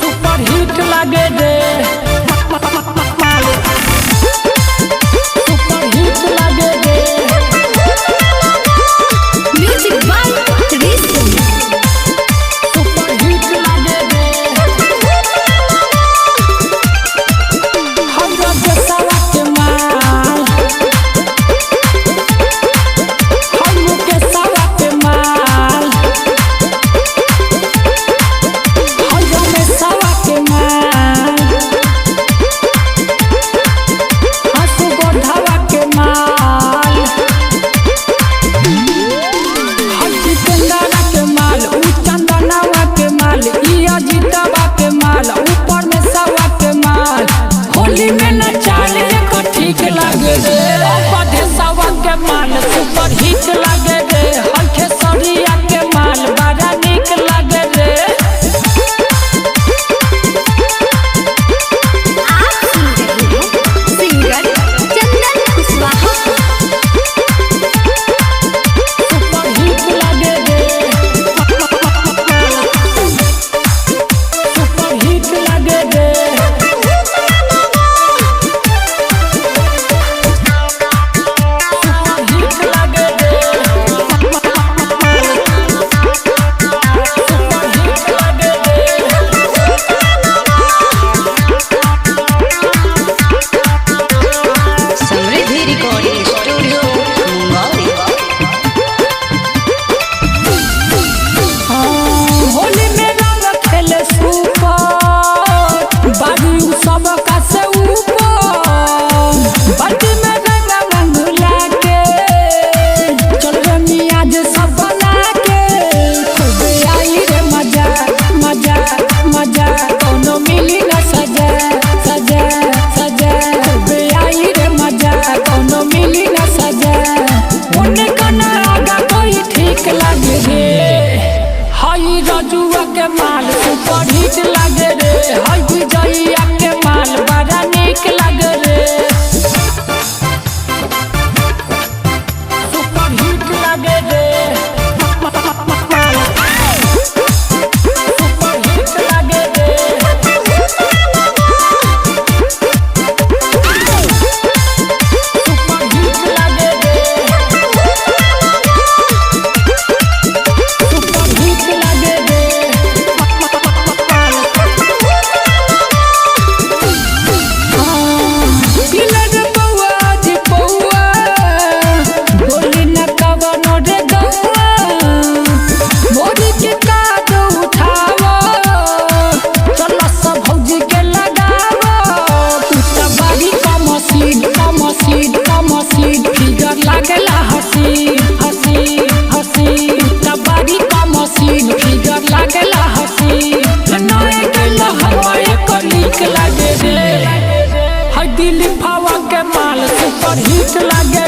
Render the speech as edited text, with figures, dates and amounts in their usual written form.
super hit लागे रे super hit लागे रे म्यूजिक बाय रिसम सुपर हिट लागे रे हमरा देशवा के माल हमू के सवा के माल हमरा में सवा के माल हसु गोढ़वा के माल हसी चंदना के माल उ चंदनवा के माल ई अजितवा के माल ऊपर में सवा के माल होली में नचाले को ठीक लागे रे अपधे सवा के माल सुपर हिट लागे रे हल्के सरिया के माल बड़ा निक लागे रे आप सुन रहे हैं सिंगर चंदन कुशवाहा सुपर हिट लागे रे सुपर हिट लागे रे सुपर हिट लागे रे सुपर हिट लागे रे समृद्धि रिकॉर्डिंग स्टूडियो मुंबई होली में रंग खेले सुपर बाजू सब का से ऊपर बाटी में रंग लाके चल रे मियाँ जे सब बना के खूब आई रे मजा मजा मजा कोनो मिली न सजा सजा सजा खूब आई रे मजा कोनो मिली न सजा उन्हें कना आगा कोई ठीक लागे रे हई रजुआ के माल सुपर हिट लागे रे हई विजयिया के माल बड़ा निक लागे रे सुपर हिट लागे रे सुपर हिट लागे रे सुपर हिट लागे रे सुपर हिट लागे रे पिलर बउआ जी बउआ बोली न कवनो रे गौआ मोरी के काट उठावो चलो सब भौजी के लगावो पुता बाड़ी कमसीद फिगर लागेला हसी हसी हसी पुता बाड़ी कमसीद फिगर लागेला हसी नए के लहवा एक लीक लागे रे हई दिल फावा के माल सुपर हिट लागे